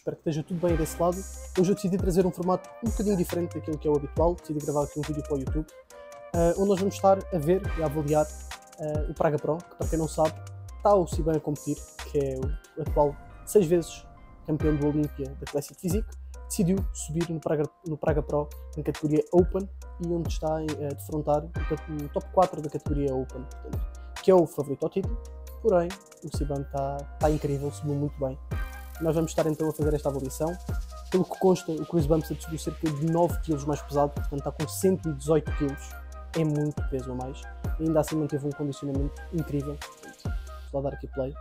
espero que esteja tudo bem desse lado. Hoje eu decidi trazer um formato um bocadinho diferente daquilo que é o habitual, decidi gravar aqui um vídeo para o YouTube, onde nós vamos estar a ver e a avaliar o Praga Pro, que para quem não sabe, está o Siban a competir, que é o atual 6 vezes campeão do Olímpia da Classic Physique, decidiu subir no Praga Pro na categoria Open e onde está a defrontar o top 4 da categoria Open, portanto, que é o favorito ao título. Porém, o Siban está incrível, subiu muito bem. Nós vamos estar então a fazer esta avaliação. Pelo que consta, o Chris Bumstead subiu cerca de 9 kg mais pesado, portanto está com 118 kg, é muito peso a mais. E ainda assim manteve um condicionamento incrível. Portanto, vou lá dar aqui play.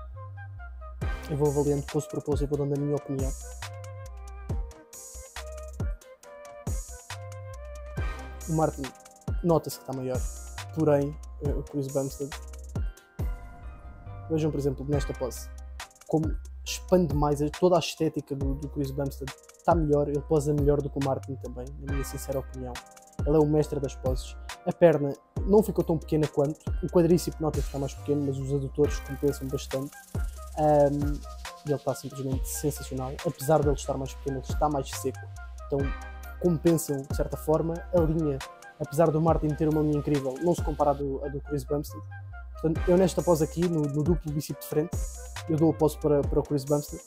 Eu vou avaliando pose por pose e vou dando a minha opinião. O Martin nota-se que está maior, porém o Chris Bumstead, vejam por exemplo nesta pose, como expande mais toda a estética do Chris Bumstead, está melhor, ele posa melhor do que o Martin também, na minha sincera opinião. Ele é o mestre das poses. A perna não ficou tão pequena quanto, o quadríceps nota-se que está mais pequeno, mas os adutores compensam bastante. Ele está simplesmente sensacional, apesar de ele estar mais pequeno, ele está mais seco, então compensam de certa forma. A linha, apesar do Martin ter uma linha incrível, não se compara à do Chris Bumstead. Portanto, eu nesta pose aqui, no duplo bíceps de frente, eu dou a pose para o Chris Bumstead.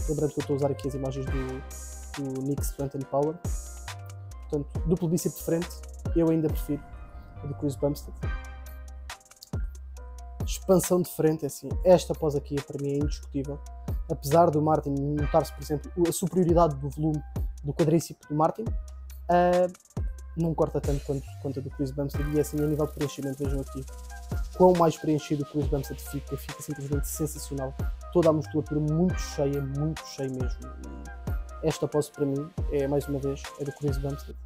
Lembrando que eu estou a usar aqui as imagens do Nick Strength and Power. Portanto, duplo bíceps de frente, eu ainda prefiro a do Chris Bumstead. Expansão de frente, assim, esta pose aqui para mim é indiscutível. Apesar do Martin notar-se, por exemplo, a superioridade do volume do quadríceps do Martin, não corta tanto quanto a do Chris Bumstead, e assim a nível de preenchimento, vejam aqui quão mais preenchido o Chris Bumstead fica simplesmente sensacional, toda a musculatura muito cheia mesmo. E esta pose para mim é, mais uma vez, é do Chris Bumstead.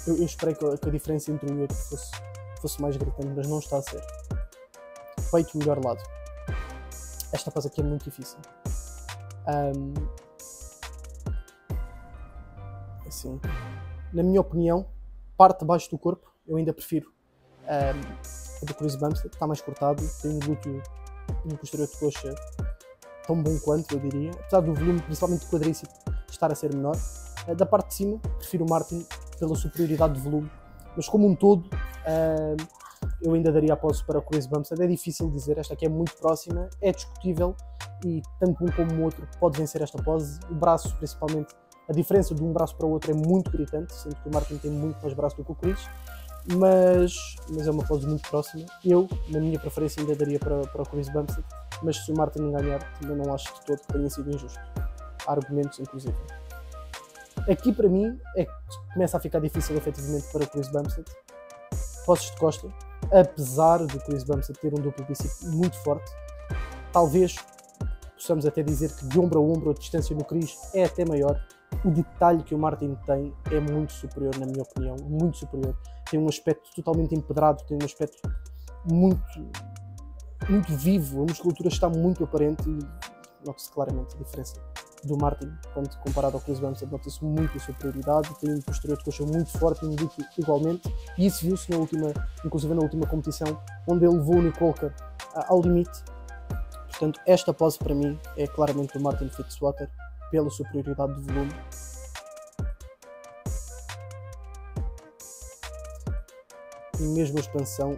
Eu esperei que a diferença entre um e outro fosse mais gritante, mas não está a ser. Peito melhor lado. Esta pose aqui é muito difícil. Assim, na minha opinião, parte de baixo do corpo, eu ainda prefiro a do Chris Bumstead, está mais cortado, tem um glúteo e um posterior de coxa tão bom quanto, eu diria, apesar do volume, principalmente do quadríceps, estar a ser menor. Da parte de cima, prefiro o Martin pela superioridade de volume, mas como um todo, eu ainda daria a pose para o Chris Bumstead. É difícil dizer, esta aqui é muito próxima, é discutível, e tanto um como o outro pode vencer esta pose. O braço, principalmente, a diferença de um braço para o outro é muito gritante, sendo que o Martin tem muito mais braço do que o Chris, mas é uma pose muito próxima. Eu, na minha preferência, ainda daria para o Chris Bumstead, mas se o Martin ganhar, também não acho de todo que tenha sido injusto. Há argumentos, inclusive. Aqui, para mim, é que começa a ficar difícil, efetivamente, para o Chris Bumstead. Poses de costa, apesar do Chris Bumstead ter um duplo bíceps muito forte, talvez possamos até dizer que de ombro a ombro a distância no Chris é até maior. O detalhe que o Martin tem é muito superior, na minha opinião, muito superior. Tem um aspecto totalmente empedrado, tem um aspecto muito vivo, a musculatura está muito aparente e nota-se claramente a diferença do Martin quando comparado ao Chris Bumstead. Nota-se muito a superioridade, tem um posterior de coxa muito forte e um glúteo igualmente, e isso viu-se inclusive na última competição, onde ele levou o Nick Walker ao limite. Portanto, esta pose para mim é claramente do Martin Fitzwater, pela superioridade de volume. E mesmo a expansão,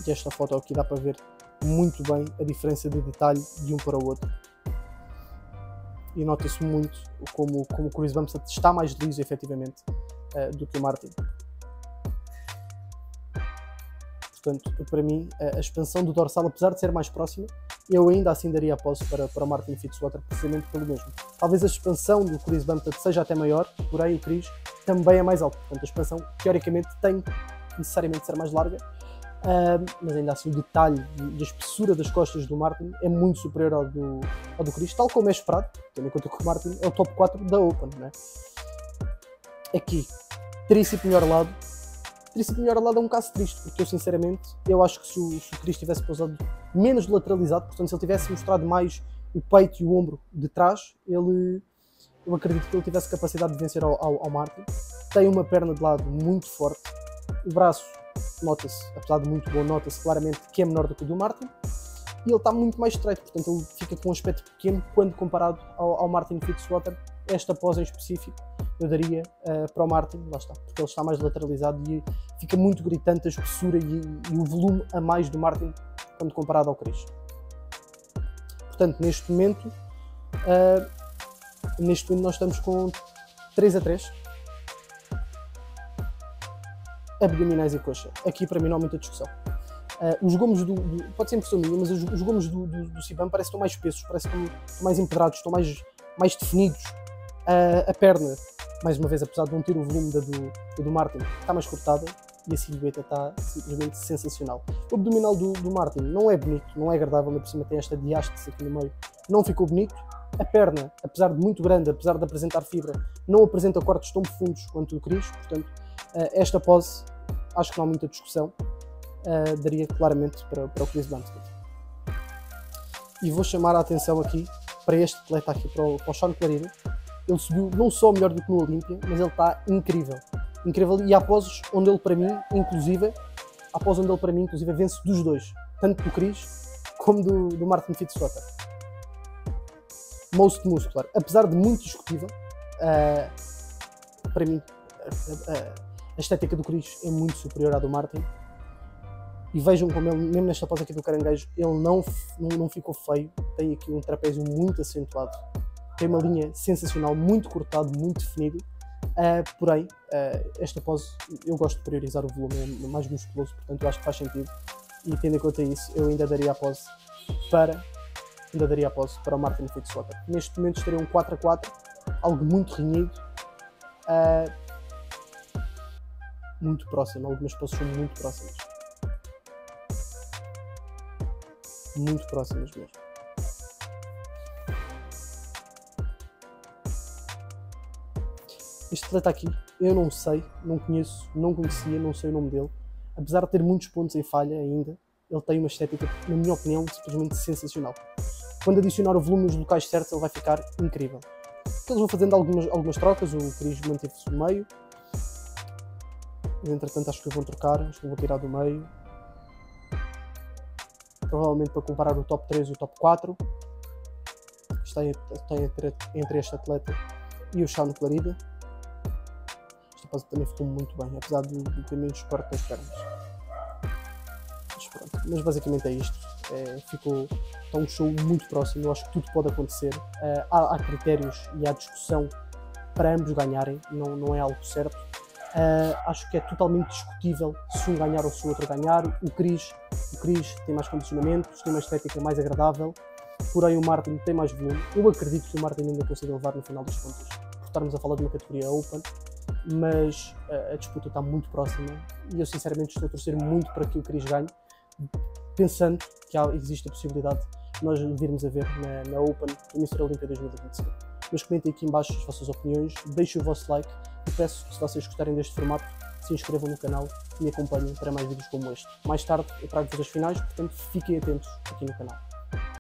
desta foto aqui dá para ver muito bem a diferença de detalhe de um para o outro. E nota-se muito como o Chris Bumstead está mais liso, efetivamente, do que o Martin. Portanto, para mim, a expansão do dorsal, apesar de ser mais próxima, eu ainda assim daria a pose para o Martin Fitzwater, precisamente pelo mesmo. Talvez a expansão do Chris Bumstead seja até maior, porém o Chris também é mais alto. Portanto, a expansão, teoricamente, tem necessariamente de ser mais larga, mas ainda assim o detalhe e a espessura das costas do Martin é muito superior ao do Chris, tal como é esperado, tendo em conta que o Martin é o top 4 da Open, não é? Aqui, tríceps melhor lado. Tríceps melhor lado é um caso triste, porque eu sinceramente, eu acho que se o Chris tivesse pousado menos lateralizado, portanto se ele tivesse mostrado mais o peito e o ombro de trás, eu acredito que ele tivesse capacidade de vencer ao Martin. Tem uma perna de lado muito forte, o braço, nota-se, apesar de muito bom, nota-se claramente que é menor do que o do Martin, e ele está muito mais estreito, portanto ele fica com um aspecto pequeno quando comparado ao Martin Fitzwater. Esta pós em específico eu daria para o Martin, lá está, porque ele está mais lateralizado e fica muito gritante a espessura e o volume a mais do Martin quando comparado ao Chris. Portanto, neste momento nós estamos com 3-3. Abdominais e coxa. Aqui para mim não há muita discussão. Os gomos pode ser impressão minha, mas os gomos do CBAM parecem que estão mais espessos, parecem que estão mais empedrados, estão mais definidos. A perna, mais uma vez, apesar de não ter o volume do Martin, está mais cortada e a silhueta está simplesmente sensacional. O abdominal do Martin não é bonito, não é agradável, ainda por cima tem esta diástase aqui no meio, não ficou bonito. A perna, apesar de muito grande, apesar de apresentar fibra, não apresenta cortes tão profundos quanto o Chris, portanto, esta pose, acho que não há muita discussão, daria claramente para o Chris Bumstead. E vou chamar a atenção aqui para este atleta aqui, para o Sean Clarida. Ele subiu não só melhor do que no Olímpia, mas ele está incrível. Incrível, e há poses onde ele para mim, inclusive, vence dos dois, tanto do Chris como do Martin Fitzwater. Most muscular, apesar de muito discutível, para mim a estética do Chris é muito superior à do Martin. E vejam como ele, mesmo nesta pose aqui do caranguejo, ele não ficou feio, tem aqui um trapézio muito acentuado, tem uma linha sensacional, muito cortado, muito definido, porém, esta pose, eu gosto de priorizar o volume, é mais musculoso, portanto eu acho que faz sentido, e tendo em conta isso, eu ainda daria a pose para o Martin Fitzwater. Neste momento estaria um 4-4, algo muito renhido, muito próximo, algumas poses são muito próximas. Muito próximas mesmo. Este atleta aqui, eu não sei, não conheço, não conhecia, não sei o nome dele. Apesar de ter muitos pontos em falha ainda, ele tem uma estética, na minha opinião, simplesmente sensacional. Quando adicionar o volume nos locais certos, ele vai ficar incrível. Eles vão fazendo algumas trocas, o Chris manteve-se no meio. Mas, entretanto, acho que vão trocar, acho que vou tirar do meio. Provavelmente para comparar o top 3 e o top 4. Está entre este atleta e o Sean Clarida. Esta pose também ficou muito bem, apesar de ter menos corte nas pernas. Mas basicamente é isto. Está um show muito próximo, eu acho que tudo pode acontecer. Há critérios e há discussão para ambos ganharem, não é algo certo. Acho que é totalmente discutível se um ganhar ou se o outro ganhar. O Chris tem mais condicionamento, tem uma estética mais agradável, porém o Martin tem mais volume. Eu acredito que o Martin ainda consiga levar no final das contas, por estarmos a falar de uma categoria Open, mas a disputa está muito próxima e eu sinceramente estou a torcer muito para que o Chris ganhe, pensando que existe a possibilidade de nós virmos a ver na Open do Mr. Olympia 2025. Mas comentem aqui em baixo as vossas opiniões, deixem o vosso like e peço que, se vocês gostarem deste formato, se inscrevam no canal e me acompanhem para mais vídeos como este. Mais tarde eu trago-vos as finais, portanto fiquem atentos aqui no canal.